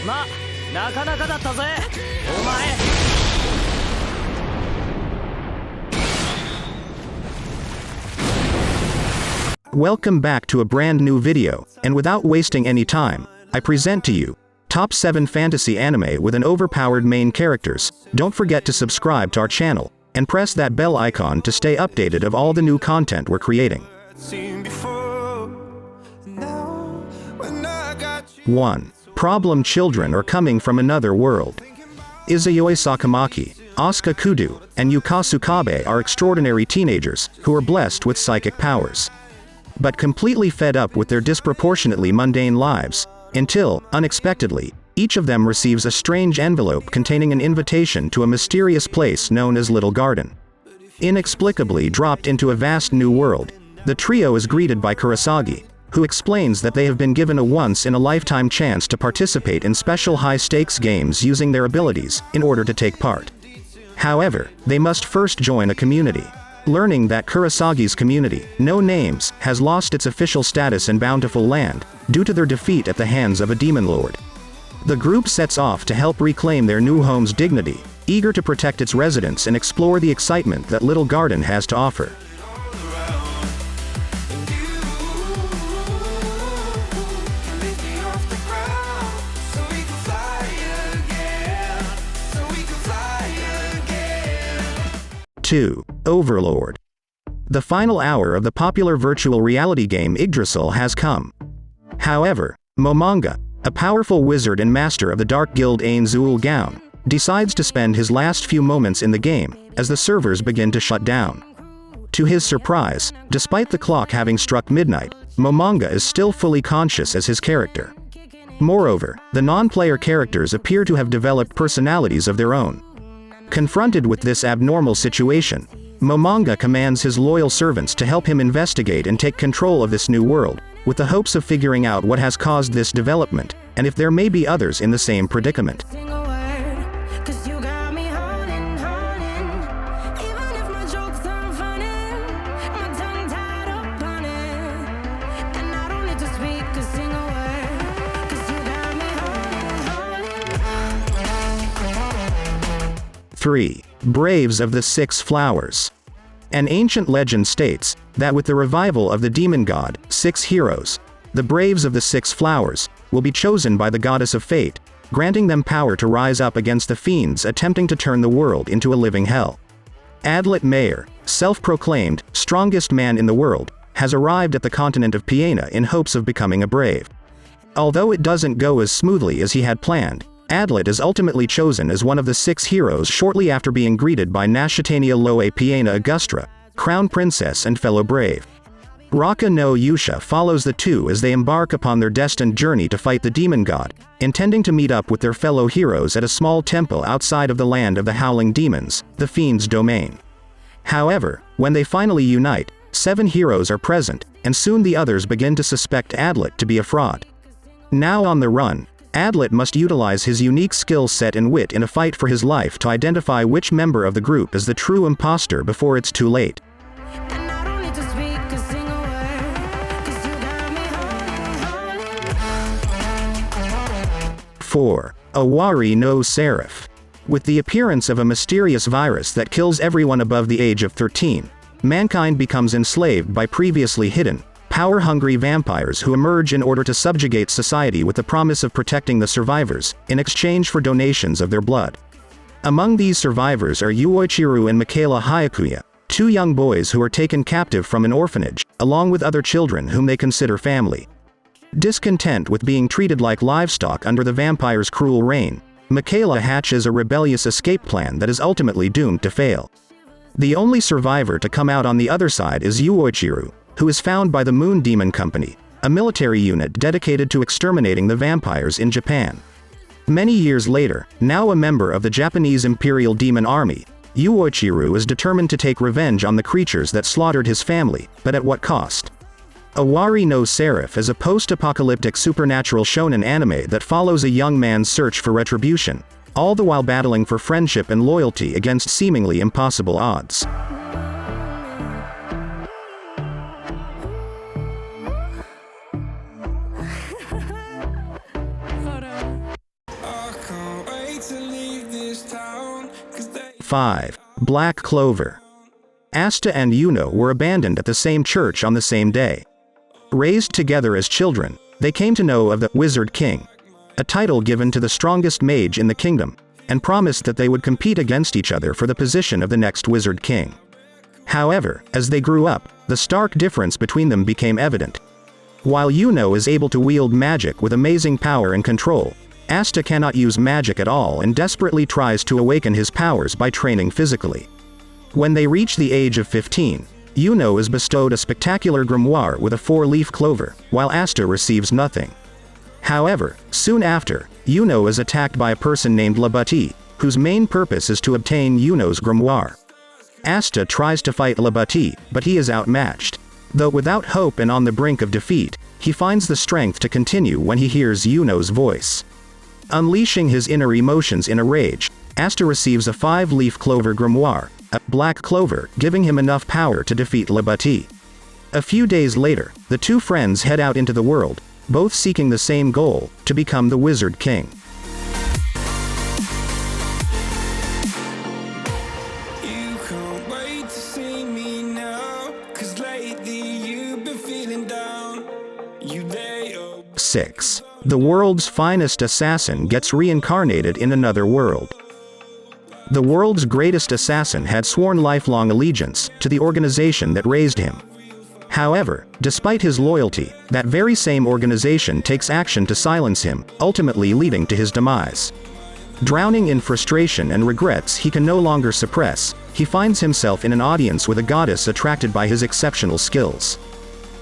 ま、なかなかだったぜ、お前。Welcome back to a brand new video, and without wasting any time, I present to you Top 7 Fantasy Anime with an Overpowered main characters. Don't forget to subscribe to our channel, and press that bell icon to stay updated of all the new content we're creating. 1. Problem children are coming from another world. Izayoi Sakamaki, Asuka Kudu, and Yukasu Kabe are extraordinary teenagers who are blessed with psychic powers. But completely fed up with their disproportionately mundane lives, until, unexpectedly, each of them receives a strange envelope containing an invitation to a mysterious place known as Little Garden. Inexplicably dropped into a vast new world, the trio is greeted by Kurosagi, who explains that they have been given a once-in-a-lifetime chance to participate in special high-stakes games using their abilities in order to take part. However, they must first join a community. Learning that Kurosagi's community, No Names, has lost its official status in Bountiful Land, due to their defeat at the hands of a demon lord. The group sets off to help reclaim their new home's dignity, eager to protect its residents and explore the excitement that Little Garden has to offer. 2. Overlord. The final hour of the popular virtual reality game Yggdrasil has come. However, Momonga, a powerful wizard and master of the Dark Guild Ain Zuul Gaon, decides to spend his last few moments in the game, as the servers begin to shut down. To his surprise, despite the clock having struck midnight, Momonga is still fully conscious as his character. Moreover, the non-player characters appear to have developed personalities of their own. Confronted with this abnormal situation, Momonga commands his loyal servants to help him investigate and take control of this new world, with the hopes of figuring out what has caused this development, and if there may be others in the same predicament. 3. Braves of the Six Flowers. An ancient legend states that with the revival of the demon god, Six Heroes, the Braves of the Six Flowers will be chosen by the goddess of fate, granting them power to rise up against the fiends attempting to turn the world into a living hell. Adlet Mayer, self-proclaimed strongest man in the world, has arrived at the continent of Piena in hopes of becoming a brave. Although it doesn't go as smoothly as he had planned, Adlet is ultimately chosen as one of the 6 heroes shortly after being greeted by Nashitania Loe Piena Augustra, Crown Princess and fellow brave. Raka no Yusha follows the two as they embark upon their destined journey to fight the demon god, intending to meet up with their fellow heroes at a small temple outside of the land of the Howling Demons, the Fiend's domain. However, when they finally unite, 7 heroes are present, and soon the others begin to suspect Adlet to be a fraud. Now on the run, Adlet must utilize his unique skill set and wit in a fight for his life to identify which member of the group is the true imposter before it's too late. 4. Awari no Seraph. With the appearance of a mysterious virus that kills everyone above the age of 13, mankind becomes enslaved by previously hidden, power-hungry vampires who emerge in order to subjugate society with the promise of protecting the survivors, in exchange for donations of their blood. Among these survivors are Yuichiro and Michaela Hayakuya, 2 young boys who are taken captive from an orphanage, along with other children whom they consider family. Discontent with being treated like livestock under the vampire's cruel reign, Michaela hatches a rebellious escape plan that is ultimately doomed to fail. The only survivor to come out on the other side is Yuichiro, who is found by the Moon Demon Company, a military unit dedicated to exterminating the vampires in Japan. Many years later, now a member of the Japanese Imperial Demon Army, Yuichiro is determined to take revenge on the creatures that slaughtered his family, but at what cost? Awari no Seraph is a post-apocalyptic supernatural shonen anime that follows a young man's search for retribution, all the while battling for friendship and loyalty against seemingly impossible odds. 5. Black Clover. Asta and Yuno were abandoned at the same church on the same day. Raised together as children, they came to know of the Wizard King, a title given to the strongest mage in the kingdom, and promised that they would compete against each other for the position of the next Wizard King. However, as they grew up, the stark difference between them became evident. While Yuno is able to wield magic with amazing power and control, Asta cannot use magic at all and desperately tries to awaken his powers by training physically. When they reach the age of 15, Yuno is bestowed a spectacular grimoire with a 4-leaf clover, while Asta receives nothing. However, soon after, Yuno is attacked by a person named Labati, whose main purpose is to obtain Yuno's grimoire. Asta tries to fight Labati, but he is outmatched. Though without hope and on the brink of defeat, he finds the strength to continue when he hears Yuno's voice. Unleashing his inner emotions in a rage, Asta receives a 5-leaf clover grimoire, a black clover, giving him enough power to defeat Labati. A few days later, the two friends head out into the world, both seeking the same goal, to become the Wizard King. You can't wait to see me now, 'cause lately you've been feeling down. You lay up. 6. The world's finest assassin gets reincarnated in another world. The world's greatest assassin had sworn lifelong allegiance to the organization that raised him. However, despite his loyalty, that very same organization takes action to silence him, ultimately leading to his demise. Drowning in frustration and regrets he can no longer suppress, he finds himself in an audience with a goddess attracted by his exceptional skills.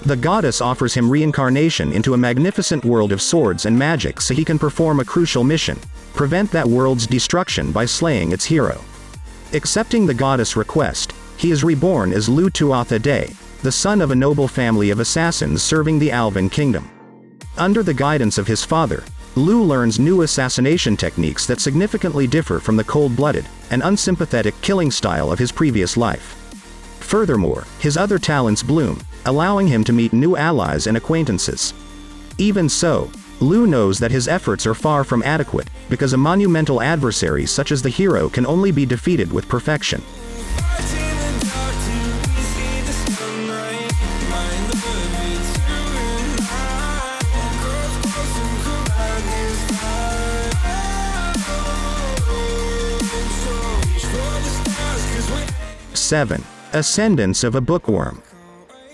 The goddess offers him reincarnation into a magnificent world of swords and magic so he can perform a crucial mission: prevent that world's destruction by slaying its hero. Accepting the goddess' request, he is reborn as Lu Tuatha De, the son of a noble family of assassins serving the Alvan Kingdom. Under the guidance of his father, Lu learns new assassination techniques that significantly differ from the cold-blooded and unsympathetic killing style of his previous life. Furthermore, his other talents bloom, allowing him to meet new allies and acquaintances. Even so, Lu knows that his efforts are far from adequate, because a monumental adversary such as the hero can only be defeated with perfection. Seven. Ascendance of a Bookworm.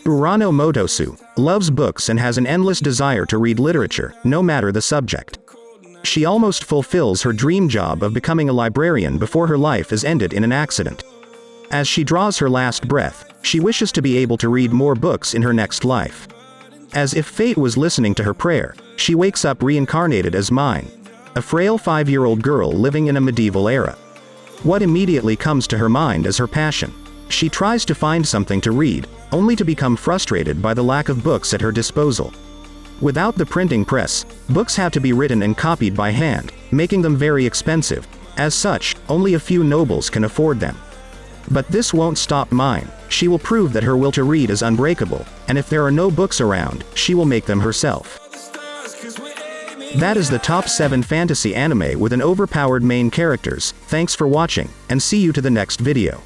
Urano Motosu loves books and has an endless desire to read literature, no matter the subject. She almost fulfills her dream job of becoming a librarian before her life is ended in an accident. As she draws her last breath, she wishes to be able to read more books in her next life. As if fate was listening to her prayer, she wakes up reincarnated as Mine, a frail 5-year-old girl living in a medieval era. What immediately comes to her mind is her passion. She tries to find something to read, only to become frustrated by the lack of books at her disposal. Without the printing press, books have to be written and copied by hand, making them very expensive. As such, only a few nobles can afford them. But this won't stop Mine. She will prove that her will to read is unbreakable, and if there are no books around, she will make them herself. That is the top 7 fantasy anime with an overpowered main characters. Thanks for watching, and see you to the next video.